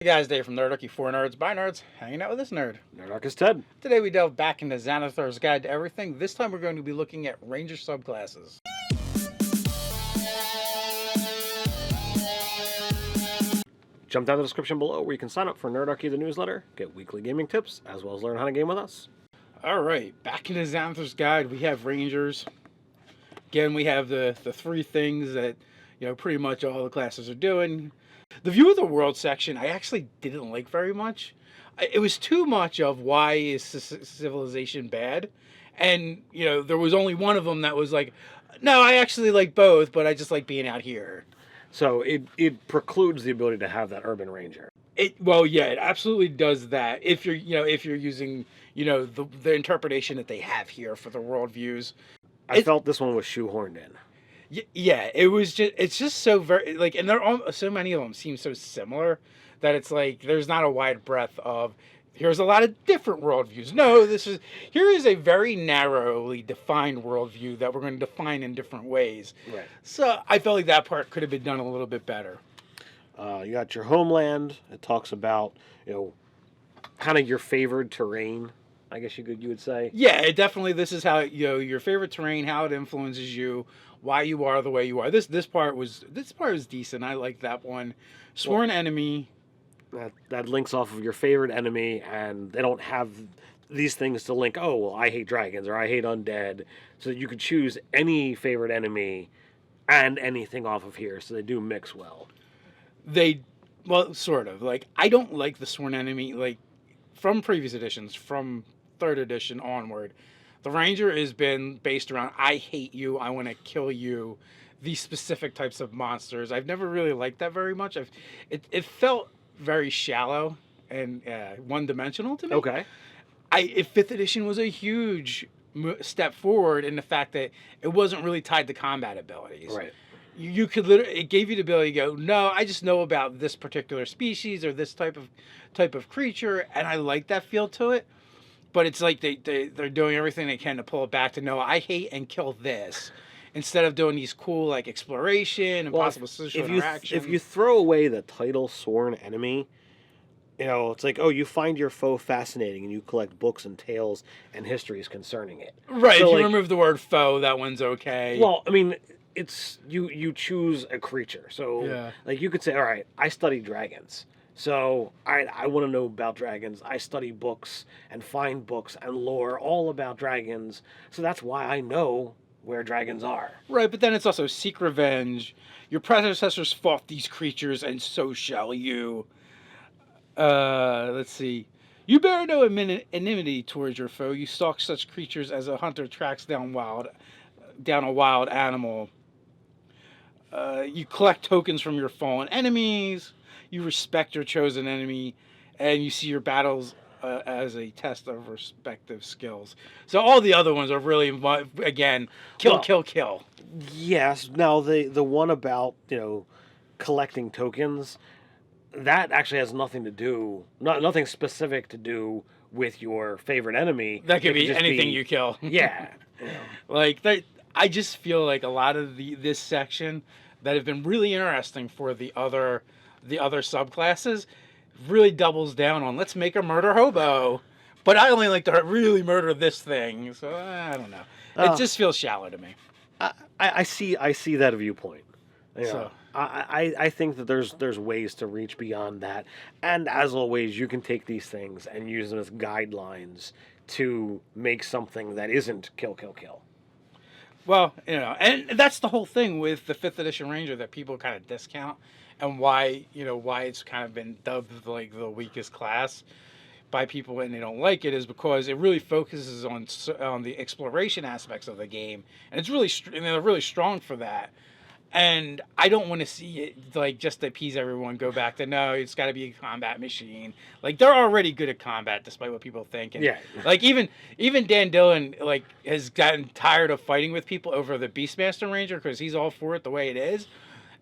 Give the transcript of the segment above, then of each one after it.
Hey guys, Dave from Nerdarchy for Nerds by Nerds, hanging out with this nerd. Nerdarchy Ted. Today we delve back into Xanathar's Guide to Everything. This time we're going to be looking at Ranger subclasses. Jump down the description below where you can sign up for Nerdarchy the newsletter, get weekly gaming tips, as well as learn how to game with us. Alright, back into Xanathar's Guide, we have Rangers. Again, we have the three things that, pretty much all the classes are doing. The View of the World section, I actually didn't like very much. It was too much of why is civilization bad? And, there was only one of them that was like, no, I actually like both, but I just like being out here. So it precludes the ability to have that urban ranger. It absolutely does that. If you're using, the interpretation that they have here for the worldviews. I felt this one was shoehorned in. Yeah, it's just so very, and there are so many of them seem so similar that it's like there's not a wide breadth of, here's a lot of different worldviews. No, here is a very narrowly defined worldview that we're going to define in different ways. Right. So I felt like that part could have been done a little bit better. You got your homeland. It talks about, kind of your favored terrain, I guess you would say. Yeah, this is how, your favorite terrain, how it influences you, why you are the way you are. This part was decent. I like that one. Sworn enemy. That links off of your favorite enemy, and they don't have these things to link. Oh, well, I hate dragons or I hate undead. So you could choose any favorite enemy and anything off of here. So they do mix well. Sort of. I don't like the sworn enemy, from previous editions, from 3rd edition onward. The Ranger has been based around, I hate you, I want to kill you, these specific types of monsters. I've never really liked that very much. It felt very shallow and one-dimensional to me. Okay. 5th edition was a huge step forward in the fact that it wasn't really tied to combat abilities. Right. You could literally, it gave you the ability to go, no, I just know about this particular species or this type of creature, and I like that feel to it. But it's like they're doing everything they can to pull it back to, no, I hate and kill this, instead of doing these cool exploration and possible social interaction. If you throw away the title Sworn Enemy, it's like, oh, you find your foe fascinating and you collect books and tales and histories concerning it. Right. So if you remove the word foe, that one's okay. Well, I mean, it's you choose a creature. So yeah. You could say, all right, I study dragons. So I want to know about dragons. I study books and find books and lore all about dragons. So that's why I know where dragons are. Right, but then it's also seek revenge. Your predecessors fought these creatures, and so shall you. Let's see. You bear no enmity towards your foe. You stalk such creatures as a hunter tracks down a wild animal. You collect tokens from your fallen enemies. You respect your chosen enemy, and you see your battles as a test of respective skills. So all the other ones are really, again, kill. Yes. Now the one about collecting tokens, that actually has nothing to do, nothing specific to do with your favorite enemy. That could be anything you kill. Yeah. I just feel like a lot of this section that have been really interesting for the other subclasses really doubles down on, let's make a murder hobo, but I only like to really murder this thing, so I don't know. It just feels shallow to me. I see that viewpoint. I think that there's ways to reach beyond that, and as always, you can take these things and use them as guidelines to make something that isn't kill. Well, and that's the whole thing with the 5th edition Ranger that people kind of discount, and why it's kind of been dubbed the weakest class by people when they don't like it, is because it really focuses on the exploration aspects of the game, and it's really they're really strong for that. And I don't want to see it just to appease everyone go back to, no, it's got to be a combat machine. They're already good at combat, despite what people think. And even Dan Dillon has gotten tired of fighting with people over the Beastmaster Ranger because he's all for it the way it is.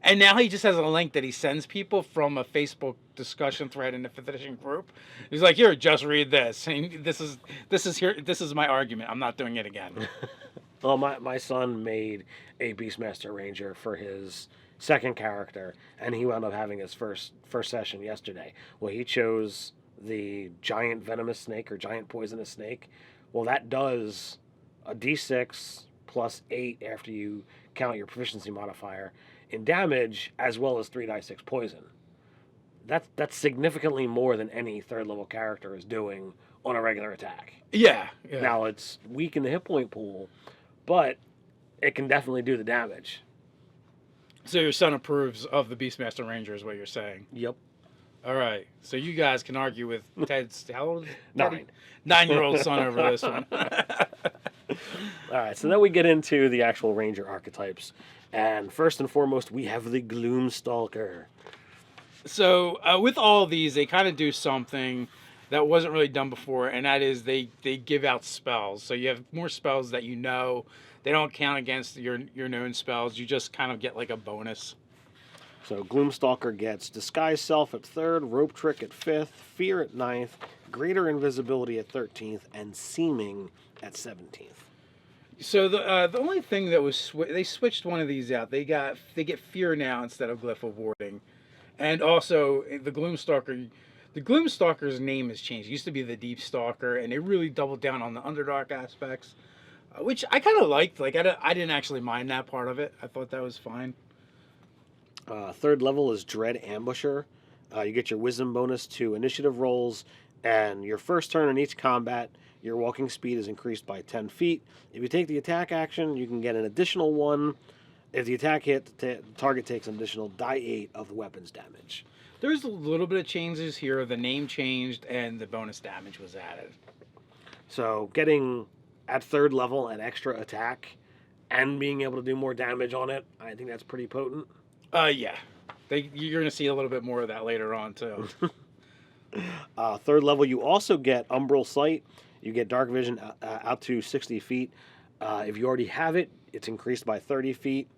And now he just has a link that he sends people from a Facebook discussion thread in the 5th edition group. He's like, here, just read this. And this is my argument. I'm not doing it again. Well, my son made a Beastmaster Ranger for his second character, and he wound up having his first session yesterday. Well, he chose the giant venomous snake or giant poisonous snake. Well, that does a d6 plus 8 after you count your proficiency modifier in damage, as well as 3d6 poison. That's significantly more than any third level character is doing on a regular attack. Yeah. Now, it's weak in the hit point pool, but it can definitely do the damage. So your son approves of the Beastmaster Ranger is what you're saying? Yep. All right. So you guys can argue with Ted's, how old is Teddy? 9-year-old son over this one. All right, so then we get into the actual Ranger archetypes. And first and foremost, we have the Gloom Stalker. So with all of these, they kind of do something that wasn't really done before, and that is they give out spells. So you have more spells that you know. They don't count against your known spells. You just kind of get like a bonus. So Gloom Stalker gets Disguise Self at 3rd, Rope Trick at 5th, Fear at 9th, Greater Invisibility at 13th, and Seeming at 17th. So the only thing that was they switched one of these out. They get Fear now instead of Glyph of Warding, and also the Gloom Stalker. The Gloom Stalker's name has changed. It used to be the Deep Stalker, and they really doubled down on the Underdark aspects, which I kind of liked. Like I didn't actually mind that part of it. I thought that was fine. 3rd level is Dread Ambusher. You get your Wisdom bonus to initiative rolls, and your first turn in each combat, your walking speed is increased by 10 feet. If you take the attack action, you can get an additional 1. If the attack hit, the target takes an additional die 8 of the weapon's damage. There's a little bit of changes here. The name changed, and the bonus damage was added. So getting at 3rd level an extra attack and being able to do more damage on it, I think that's pretty potent. Yeah. You're going to see a little bit more of that later on, too. 3rd level, you also get Umbral Sight. You get Dark Vision out to 60 feet. If you already have it, it's increased by 30 feet.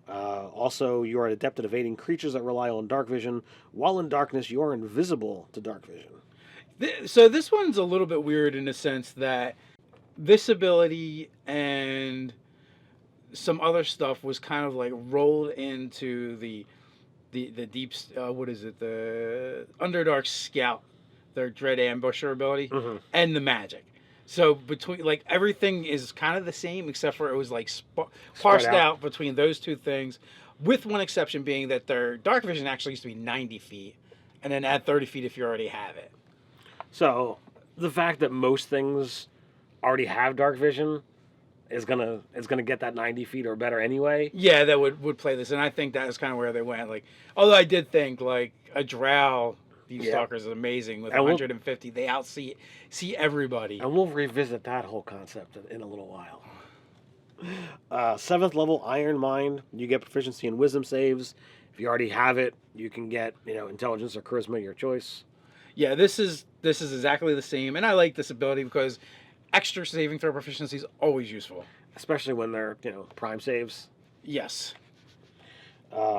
Also, you are adept at evading creatures that rely on Dark Vision. While in darkness, you are invisible to Dark Vision. So this one's a little bit weird in the sense that this ability and some other stuff was kind of like rolled into the deep, what is it, the Underdark Scout, their Dread Ambusher ability, and the magic. So between, like, everything is kind of the same except for it was like parsed out between those two things, with one exception being that their Dark Vision actually used to be 90 feet, and then add 30 feet if you already have it. So the fact that most things already have Dark Vision is gonna get that 90 feet or better anyway. Yeah, that would play this, and I think that is kind of where they went. Like, although I did think like a Drow Deep Stalker is amazing with 150. They see everybody. And we'll revisit that whole concept in a little while. 7th level Iron Mind. You get proficiency in Wisdom saves. If you already have it, you can get Intelligence or Charisma, your choice. Yeah, this is exactly the same, and I like this ability because extra saving throw proficiency is always useful, especially when they're prime saves. Yes.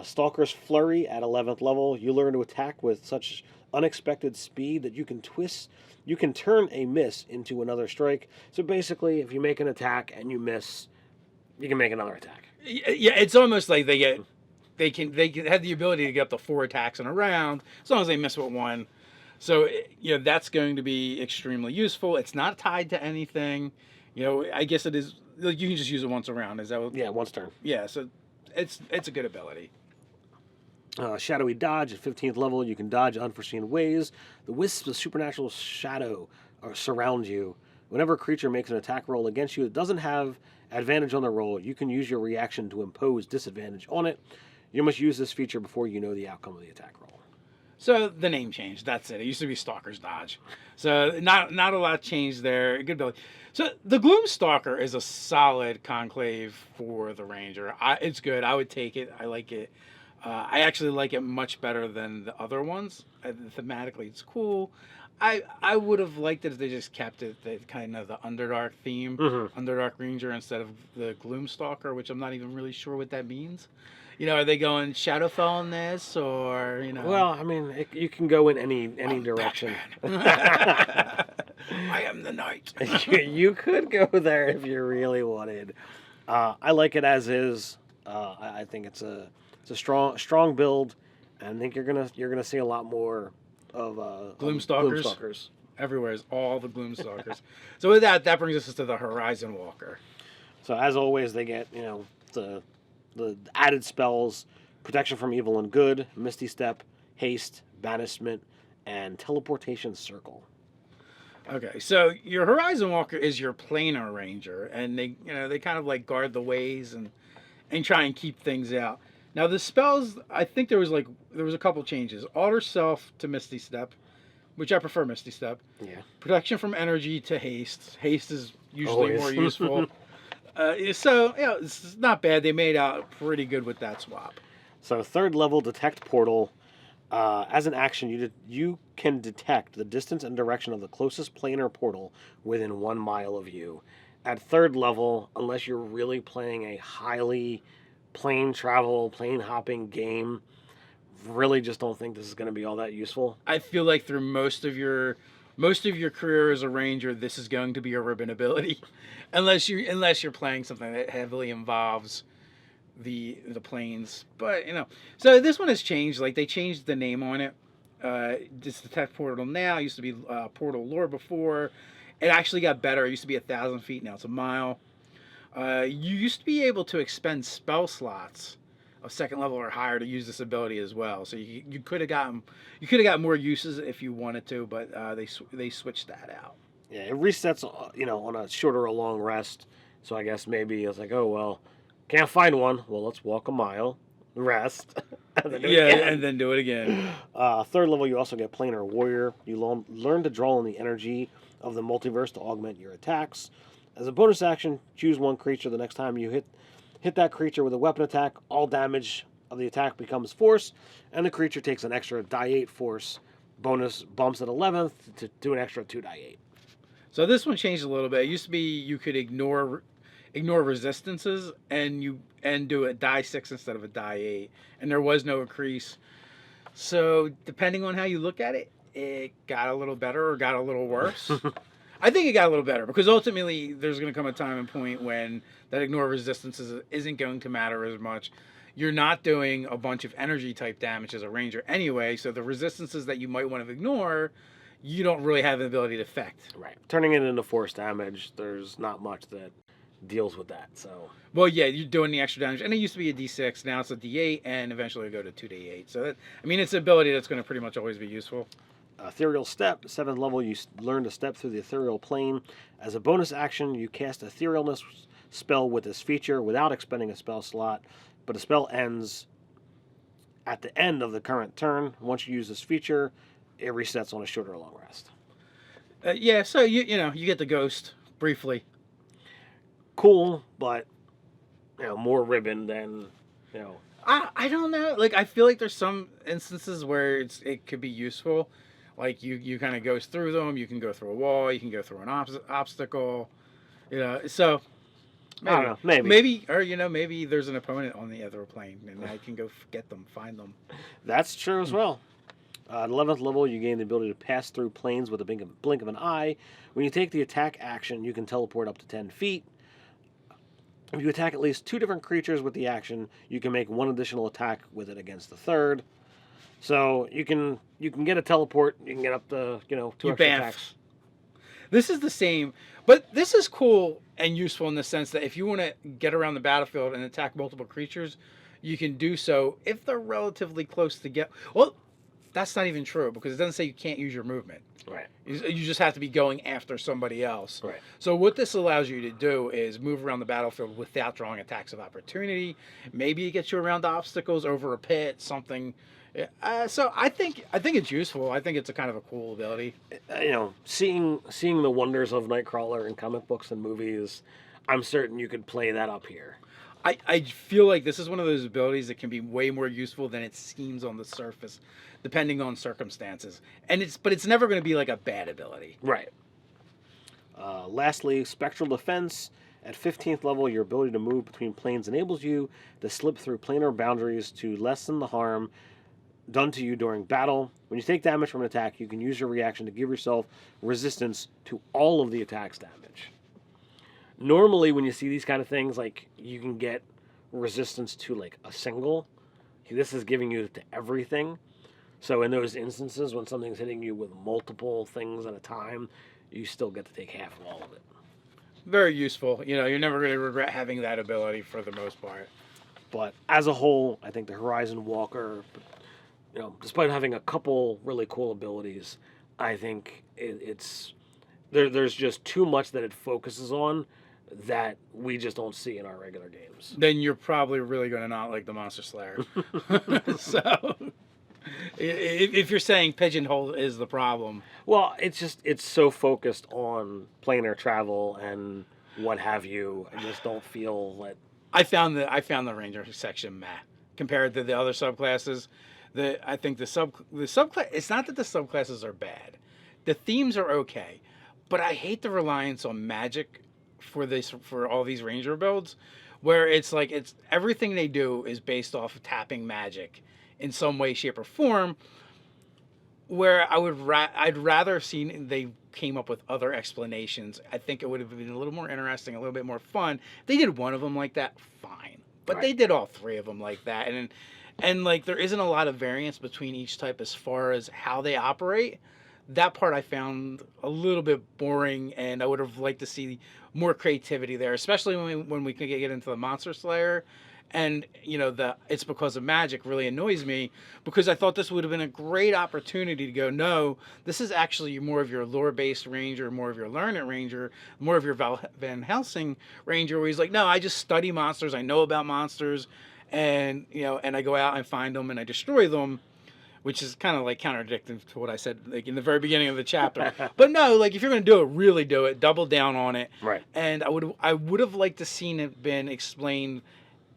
Stalkers Flurry at 11th level. You learn to attack with such unexpected speed that you can turn a miss into another strike. So basically, if you make an attack and you miss, you can make another attack. Yeah, it's almost like they can have the ability to get up to 4 attacks in a round as long as they miss with one. So that's going to be extremely useful. It's not tied to anything. I guess it is. You can just use it once a round. Is that what? Yeah, once turn. Yeah, so it's a good ability. Shadowy Dodge at 15th level. You can dodge unforeseen ways. The wisps of supernatural shadow surround you. Whenever a creature makes an attack roll against you, it doesn't have advantage on the roll. You can use your reaction to impose disadvantage on it. You must use this feature before you know the outcome of the attack roll. So the name changed. That's it. It used to be Stalker's Dodge. So not a lot changed there. Good ability. So the Gloom Stalker is a solid conclave for the Ranger. It's good. I would take it. I like it. I actually like it much better than the other ones. Thematically, it's cool. I would have liked it if they just kept it the kind of the Underdark theme, Underdark Ranger instead of the Gloom Stalker, which I'm not even really sure what that means. Are they going Shadowfell in this, or Well, I mean, you can go in any direction. I am the knight. You could go there if you really wanted. I like it as is. I think it's a It's a strong build, and I think you're gonna see a lot more of Gloom Stalkers. Gloom Stalkers. Everywhere is all the Gloom Stalkers. So with that brings us to the Horizon Walker. So as always, they get the added spells: protection from evil and good, Misty Step, haste, banishment, and teleportation circle. Okay, so your Horizon Walker is your Planar Ranger, and they kind of like guard the ways and try and keep things out. Now the spells, I think there was a couple changes. Alter Self to Misty Step, which I prefer Misty Step. Yeah. Protection from energy to haste. Haste is usually Always. more useful. So it's not bad. They made out pretty good with that swap. So 3rd level detect portal. As an action, you can detect the distance and direction of the closest planar portal within 1 mile of you. At 3rd level, unless you're really playing a highly plane hopping game, really just don't think this is going to be all that useful. I feel like through most of your career as a ranger, this is going to be a ribbon ability, unless you're playing something that heavily involves the planes. But so this one has changed. Like they changed the name on it. It's Detect Portal now. It used to be Portal Lore before. It actually got better. It used to be 1,000 feet. Now it's a mile. You used to be able to expend spell slots of 2nd level or higher to use this ability as well. So you could have gotten more uses if you wanted to, but they switched that out. Yeah, it resets on a short or a long rest. So I guess maybe it's like, oh well, can't find one. Well, let's walk a mile, rest, and then do it again. And then do it again. 3rd level, you also get Planar Warrior. You learn to draw on the energy of the multiverse to augment your attacks. As a bonus action, choose one creature. The next time you hit that creature with a weapon attack, all damage of the attack becomes force, and the creature takes an extra die 8 force bonus, bumps at 11th to do an extra 2 die 8. So this one changed a little bit. It used to be you could ignore resistances and do a die 6 instead of a die 8, and there was no increase. So depending on how you look at it, it got a little better or got a little worse. I think it got a little better because ultimately there's going to come a time and point when that ignore resistances isn't going to matter as much. You're not doing a bunch of energy type damage as a ranger anyway, so the resistances that you might want to ignore, you don't really have the ability to affect. Right. Turning it into force damage, there's not much that deals with that. So. Well, yeah, you're doing the extra damage, and it used to be a D6, now it's a D8, and eventually it'll go to 2D8. So it's an ability that's going to pretty much always be useful. Ethereal Step, 7th level, you learn to step through the ethereal plane. As a bonus action, you cast Etherealness spell with this feature without expending a spell slot, but the spell ends at the end of the current turn. Once you use this feature, it resets on a short or long rest. Yeah, so you get the ghost briefly. Cool, but more ribbon than I don't know. Like I feel like there's some instances where it could be useful. Like you kind of goes through them. You can go through a wall. You can go through an obstacle. So maybe, I don't know, maybe maybe there's an opponent on the other plane, and I can go get them, find them. That's true as well. At 11th level, you gain the ability to pass through planes with a blink of an eye. When you take the attack action, you can teleport up to 10 feet. If you attack at least 2 different creatures with the action, you can make 1 additional attack with it against the third. So you can get a teleport. You can get up to 2 extra attacks. This is the same, but this is cool and useful in the sense that if you want to get around the battlefield and attack multiple creatures, you can do so if they're relatively close to get. Well, that's not even true because it doesn't say you can't use your movement. Right. You just have to be going after somebody else. Right. So what this allows you to do is move around the battlefield without drawing attacks of opportunity. Maybe it gets you around obstacles, over a pit, something. So I think it's useful. I think it's a kind of a cool ability. Seeing the wonders of Nightcrawler in comic books and movies, I'm certain you could play that up here. I feel like this is one of those abilities that can be way more useful than it seems on the surface, depending on circumstances. But it's never going to be like a bad ability. Right. Lastly, Spectral Defense. At 15th level, your ability to move between planes enables you to slip through planar boundaries to lessen the harm done to you during battle. When you take damage from an attack, you can use your reaction to give yourself resistance to all of the attack's damage. Normally, when you see these kind of things, like you can get resistance to like a single This is giving you to everything. So in those instances when something's hitting you with multiple things at a time, you still get to take half of all of it. Very useful. You're never going to regret having that ability for the most part. But as a whole, I think the Horizon Walker, despite having a couple really cool abilities, I think there's just too much that it focuses on that we just don't see in our regular games. Then you're probably really going to not like the Monster Slayer. So, if you're saying pigeonhole is the problem. Well, it's so focused on planar travel and what have you. I just don't feel that. I found the Ranger section meh compared to the other subclasses. I think the subclass. It's not that the subclasses are bad. The themes are okay, but I hate the reliance on magic for all these Ranger builds, where it's everything they do is based off of tapping magic in some way, shape, or form. Where I'd rather have seen they came up with other explanations. I think it would have been a little more interesting, a little bit more fun. If they did one of them like that, fine. But right. They did all three of them like that, and there isn't a lot of variance between each type as far as how they operate. That part I found a little bit boring, and I would have liked to see more creativity there, especially when we could get into the Monster Slayer. And, it's because of magic really annoys me, because I thought this would have been a great opportunity to go, no, this is actually more of your lore-based ranger, more of your learner ranger, more of your Van Helsing ranger, where he's like, no, I just study monsters, I know about monsters, and, and I go out and find them and I destroy them, which is kind of contradictory to what I said in the very beginning of the chapter. But no, if you're going to do it, really do it, double down on it. Right. And I would have liked to seen it been explained,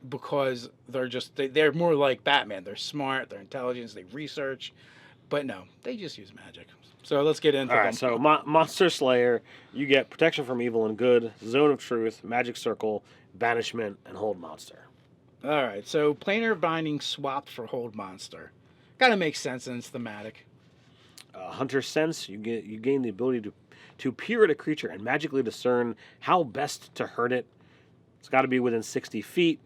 because they're more like Batman. They're smart, they're intelligent, they research, but no, they just use magic. So let's get into them. All right, so Monster Slayer, you get protection from evil and good, zone of truth, magic circle, banishment, and hold monster. All right, so Planar Binding swapped for hold monster. Gotta make sense, and it's thematic. Hunter Sense, you gain the ability to peer at a creature and magically discern how best to hurt it. It's got to be within 60 feet.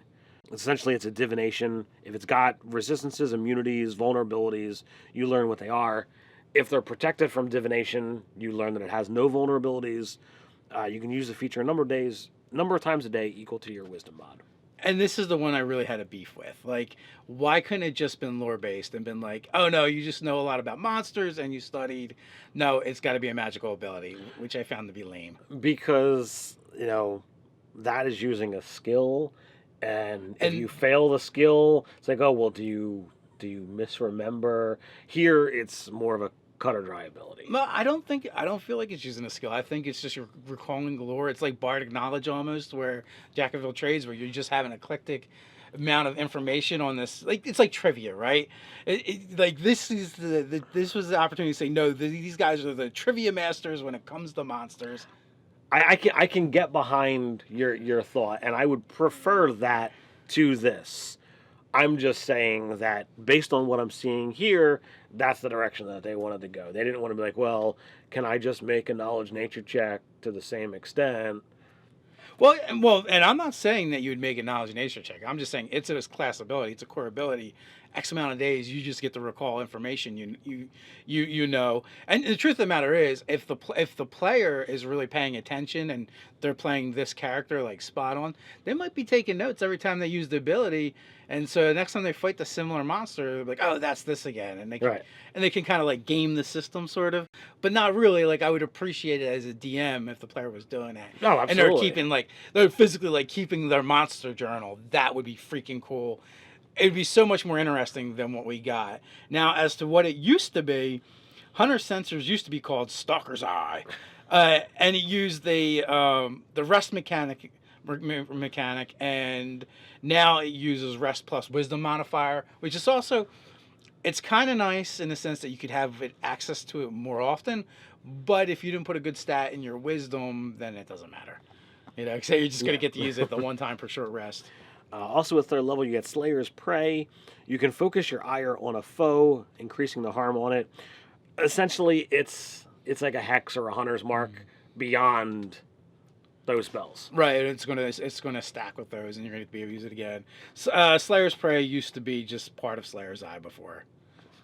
Essentially, it's a divination. If it's got resistances, immunities, vulnerabilities, you learn what they are. If they're protected from divination, you learn that it has no vulnerabilities. You can use the feature a number of times a day equal to your wisdom mod. And this is the one I really had a beef with. Why couldn't it just been lore-based and been oh, no, you just know a lot about monsters and you studied. No, it's got to be a magical ability, which I found to be lame. Because, that is using a skill. And if you fail the skill, it's oh, well, do you misremember? Here, it's more of a cut or dry ability. No, I don't feel like it's using a skill. I think it's just you're recalling lore. It's like bardic knowledge almost, where Jack of all trades, where you just have an eclectic amount of information on this. It's like trivia, right? This was the opportunity to say, no, these guys are the trivia masters when it comes to monsters. I can get behind your thought, and I would prefer that to this. I'm just saying that based on what I'm seeing here, that's the direction that they wanted to go. They didn't want to be well, can I just make a knowledge nature check to the same extent? Well, and I'm not saying that you would make a knowledge nature check. I'm just saying it's a class ability, it's a core ability. X amount of days, you just get to recall information you know. And the truth of the matter is, if the player is really paying attention and they're playing this character spot on, they might be taking notes every time they use the ability. And so next time they fight the similar monster, they're oh, that's this again, and they can kind of game the system sort of, but not really. I would appreciate it as a DM if the player was doing that. No, absolutely. And they're keeping they're physically keeping their monster journal. That would be freaking cool. It would be so much more interesting than what we got. Now, as to what it used to be, Hunter Sensors used to be called Stalker's Eye. And it used the rest mechanic, and now it uses rest plus wisdom modifier, which is also, it's kind of nice in the sense that you could have access to it more often, but if you didn't put a good stat in your wisdom, then it doesn't matter. So you're just going to get to use it the one time per short rest. Also at third level, you get Slayer's Prey. You can focus your ire on a foe, increasing the harm on it. Essentially, it's like a hex or a hunter's mark beyond those spells. Right, and it's gonna stack with those, and you're gonna be able to use it again. Slayer's Prey used to be just part of Slayer's Eye before,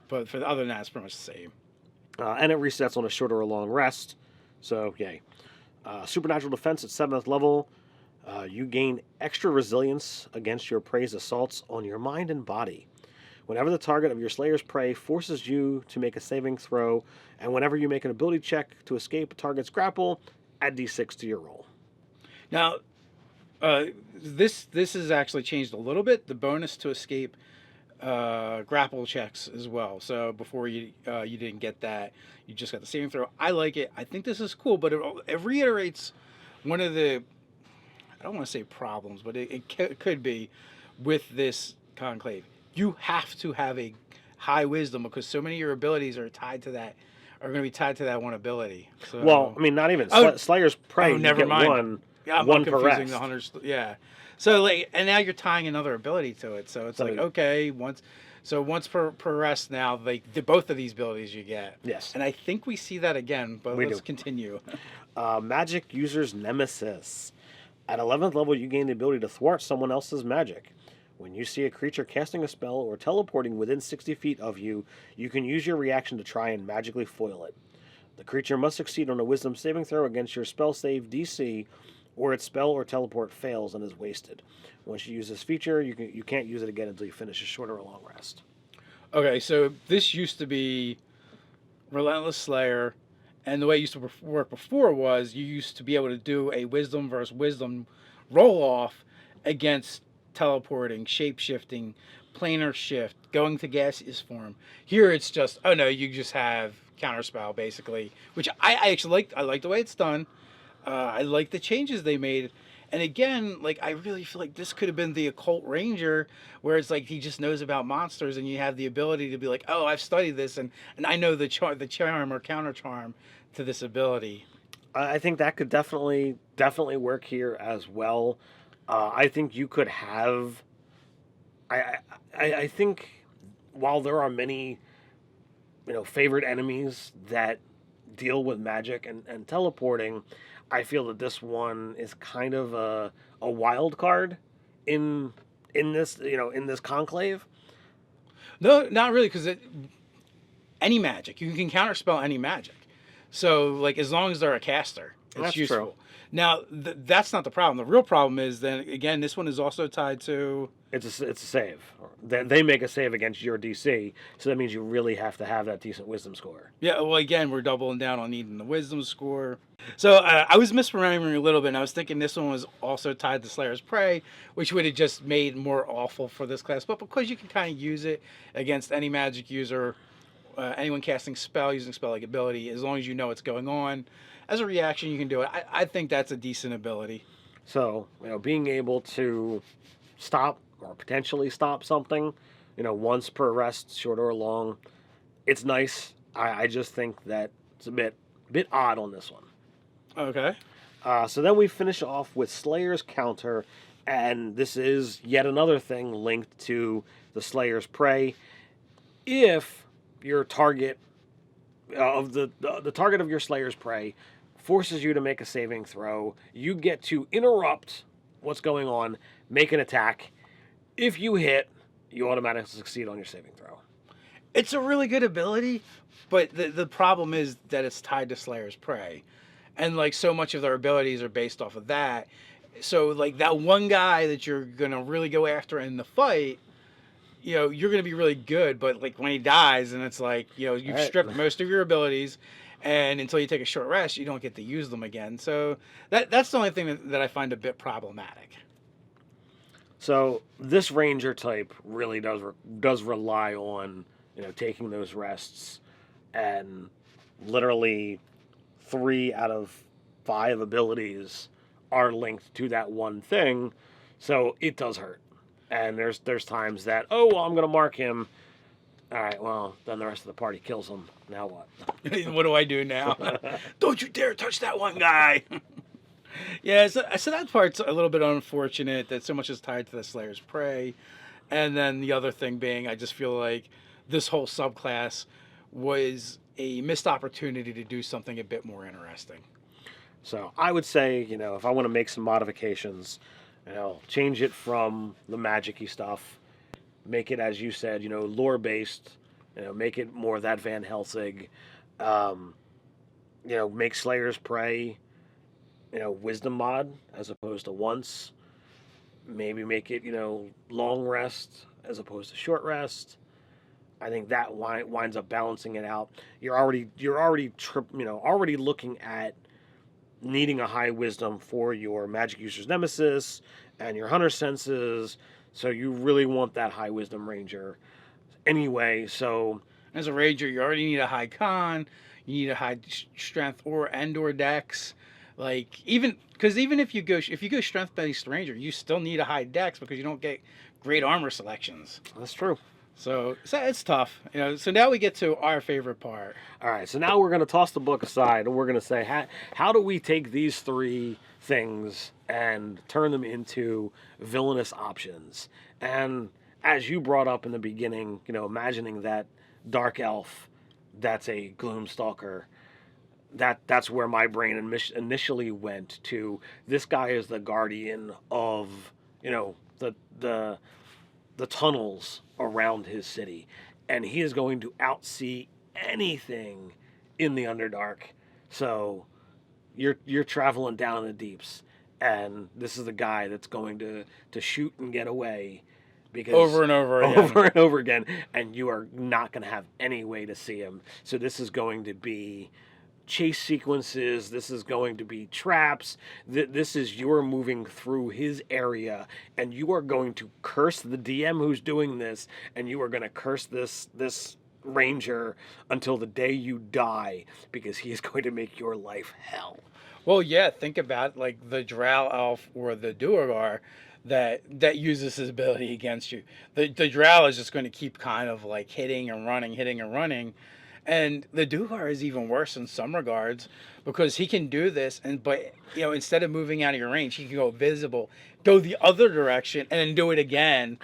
but for the other than that, it's pretty much the same. And it resets on a short or a long rest, so yay. Supernatural Defense at 7th level. You gain extra resilience against your prey's assaults on your mind and body. Whenever the target of your Slayer's Prey forces you to make a saving throw, and whenever you make an ability check to escape a target's grapple, add d6 to your roll. Now, this has actually changed a little bit. The bonus to escape grapple checks as well. So before you didn't get that, you just got the saving throw. I like it. I think this is cool, but it reiterates one of the, I don't want to say problems, but it could be with this conclave. You have to have a high wisdom because so many of your abilities are tied to that. Are going to be tied to that one ability. So, well, I mean, not even Slayer's Prey. Never you get mind. I'm one per confusing rest. the hunters. Yeah. So like, and now you're tying another ability to it. So it's like, okay, once per rest now, like both of these abilities you get. Yes. And I think we see that again, but let's continue. Magic User's Nemesis. At 11th level, you gain the ability to thwart someone else's magic. When you see a creature casting a spell or teleporting within 60 feet of you, you can use your reaction to try and magically foil it. The creature must succeed on a wisdom saving throw against your spell save DC, or its spell or teleport fails and is wasted. Once you use this feature, you can't use it again until you finish a short or a long rest. Okay, so this used to be Relentless Slayer, and the way it used to work before was you used to be able to do a wisdom versus wisdom roll-off against teleporting, shape-shifting, planar shift, going to gaseous form. Here it's just, oh no, you just have counterspell basically, which I actually like. I like the way it's done. I like the changes they made. And again, like I really feel like this could have been the Occult Ranger, where it's like he just knows about monsters, and you have the ability to be like, oh, I've studied this, and I know the charm or counter charm to this ability. I think that could definitely work here as well. I think you could have. I think while there are many, favorite enemies that deal with magic and teleporting, I feel that this one is kind of a wild card in this conclave. No, not really, because any magic you can counterspell any magic. So like as long as they're a caster, it's That's useful. true. Now that's not the problem. The real problem is then again this one is also tied to. It's a save. They make a save against your DC, so that means you really have to have that decent wisdom score. Yeah, well, again, we're doubling down on needing the wisdom score. So I was misremembering a little bit, and I was thinking this one was also tied to Slayer's Prey, which would have just made more awful for this class. But because you can kind of use it against any magic user, anyone casting spell, using spell-like ability, as long as you know what's going on, as a reaction, you can do it. I think that's a decent ability. So, being able to stop or potentially stop something, once per rest, short or long, it's nice. I just think that it's a bit odd on this one. Okay. So then we finish off with Slayer's Counter, and this is yet another thing linked to the Slayer's Prey. If your target of the target of your Slayer's Prey forces you to make a saving throw, you get to interrupt what's going on, make an attack. If you hit, you automatically succeed on your saving throw. It's a really good ability, but the problem is that it's tied to Slayer's Prey. And like so much of their abilities are based off of that. So like that one guy that you're going to really go after in the fight, you're going to be really good, but like when he dies and it's like, you've stripped most of your abilities, and until you take a short rest, you don't get to use them again. So that's the only thing that I find a bit problematic. So this ranger type really does rely on taking those rests, and literally 3 out of 5 abilities are linked to that one thing, so it does hurt. And there's times that I'm gonna mark him. All right, well then the rest of the party kills him. Now what? What do I do now? Don't you dare touch that one guy. Yeah, so that part's a little bit unfortunate that so much is tied to the Slayer's Prey. And then the other thing being, I just feel like this whole subclass was a missed opportunity to do something a bit more interesting. So I would say, if I want to make some modifications, change it from the magic-y stuff, make it, as you said, lore-based, make it more that Van Helsing, um, make Slayer's Prey, wisdom mod as opposed to once. Maybe make it, long rest as opposed to short rest. I think that winds up balancing it out. You're already already looking at needing a high wisdom for your magic user's nemesis and your hunter senses. So you really want that high wisdom ranger anyway. So as a ranger, you already need a high con, you need a high strength or dex. Like even if you go strength based ranger, you still need a high dex because you don't get great armor selections. That's true. So it's tough, So now we get to our favorite part. All right. So now we're going to toss the book aside and we're going to say, how do we take these three things and turn them into villainous options? And as you brought up in the beginning, imagining that dark elf, that's a Gloom Stalker. That's where my brain initially went to. This guy is the guardian of, the tunnels around his city, and he is going to outsee anything in the Underdark. So you're traveling down in the deeps, and this is the guy that's going to shoot and get away, because over and over again, and you are not going to have any way to see him. So this is going to be chase sequences, this is going to be traps, this is you're moving through his area, and you are going to curse the DM who's doing this, and you are going to curse this ranger until the day you die, because he is going to make your life hell. Well, yeah, think about like the Drow elf or the Duergar that uses his ability against you. The Drow is just going to keep kind of like hitting and running. And the Duergar is even worse in some regards because he can do this, but instead of moving out of your range, he can go visible, go the other direction, and then do it again.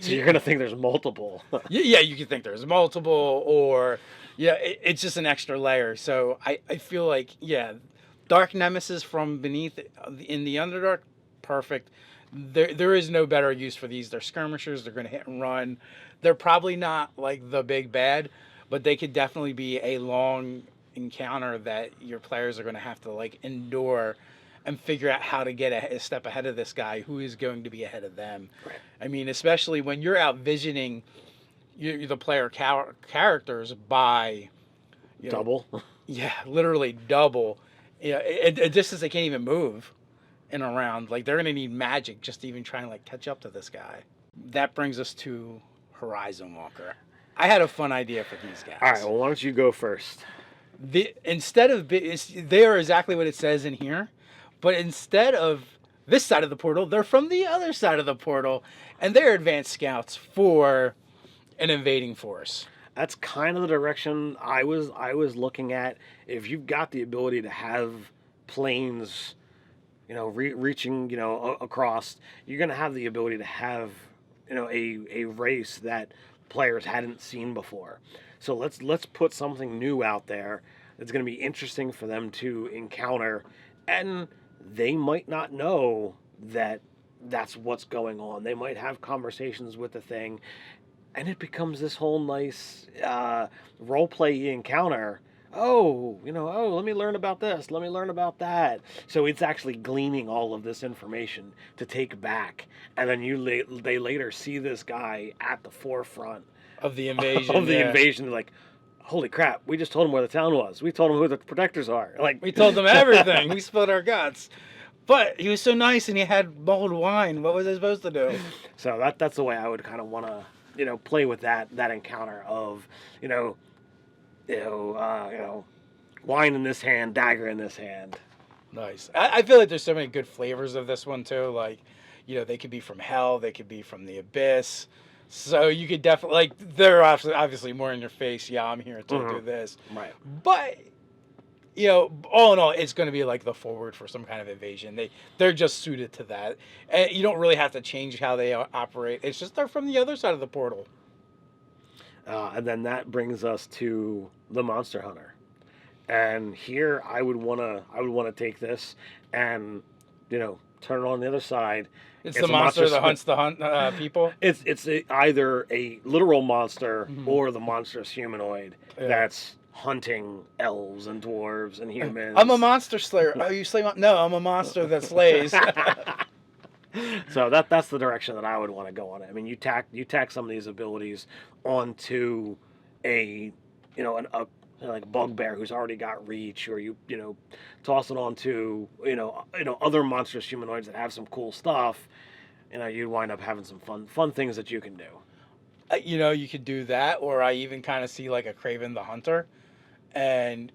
So you're gonna think there's multiple. Yeah, you can think there's multiple, or it's just an extra layer. So I feel like Dark Nemesis from beneath in the Underdark, perfect. There is no better use for these. They're skirmishers. They're gonna hit and run. They're probably not like the big bad, but they could definitely be a long encounter that your players are going to have to like endure and figure out how to get a step ahead of this guy who is going to be ahead of them. Right. I mean, especially when you're out visioning the player characters by double. Yeah, literally double. At distance they can't even move in a round. Like they're going to need magic just to even try and like catch up to this guy. That brings us to Horizon Walker. I had a fun idea for these guys. All right, well, why don't you go first? They are exactly what it says in here, but instead of this side of the portal, they're from the other side of the portal, and they're advanced scouts for an invading force. That's kind of the direction I was looking at. If you've got the ability to have planes, reaching, across, you're going to have the ability to have, a race that players hadn't seen before. So let's put something new out there that's going to be interesting for them to encounter, and they might not know that that's what's going on. They might have conversations with the thing, and it becomes this whole nice role play encounter. Let me learn about this, let me learn about that. So it's actually gleaning all of this information to take back, and then they later see this guy at the forefront of the invasion. Invasion, like, holy crap, we just told him where the town was. We told him who the protectors are. Like, we told them everything. We spilled our guts. But he was so nice and he had mulled wine. What was I supposed to do? So that's the way I would kind of want to, play with that encounter of, wine in this hand, dagger in this hand. Nice. I feel like there's so many good flavors of this one too. Like, they could be from hell, they could be from the abyss. So you could definitely, like, they're obviously more in your face. Yeah, I'm here to do this. Right. But, all in all, it's going to be like the forward for some kind of invasion. They're just suited to that. And you don't really have to change how they operate. It's just they're from the other side of the portal. And then that brings us to the Monster Hunter. And here I would wanna take this and, turn it on the other side. It's the monster that hunts the people. It's either a literal monster Mhm. or the monstrous humanoid Yeah. that's hunting elves and dwarves and humans. I'm a monster slayer. Oh, you slay? No, I'm a monster that slays. So that's the direction that I would want to go on it. I mean, you tack some of these abilities onto a like a bugbear who's already got reach, or you toss it onto other monstrous humanoids that have some cool stuff. You'd wind up having some fun things that you can do. You could do that, or I even kind of see like a Craven the Hunter, and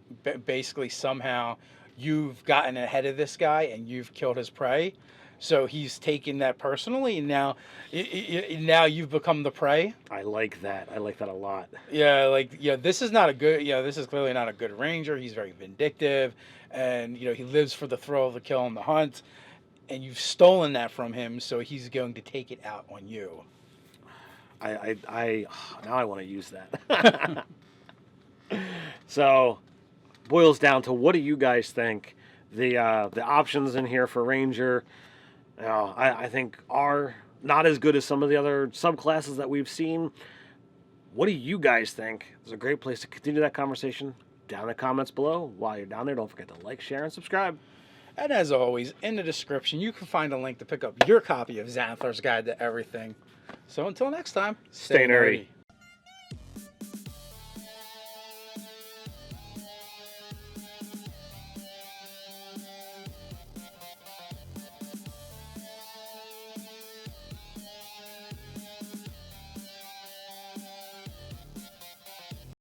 basically somehow you've gotten ahead of this guy and you've killed his prey. So he's taking that personally, and now you've become the prey. I like that. I like that a lot. Yeah, this is not a good. This is clearly not a good ranger. He's very vindictive, and he lives for the thrill of the kill and the hunt. And you've stolen that from him, so he's going to take it out on you. I now I want to use that. So, boils down to, what do you guys think? The options in here for ranger, I think are not as good as some of the other subclasses that we've seen. What do you guys think? It's a great place to continue that conversation down in the comments below. While you're down there, don't forget to like, share, and subscribe. And as always, in the description, you can find a link to pick up your copy of Xanathar's Guide to Everything. So until next time, Stay nerdy.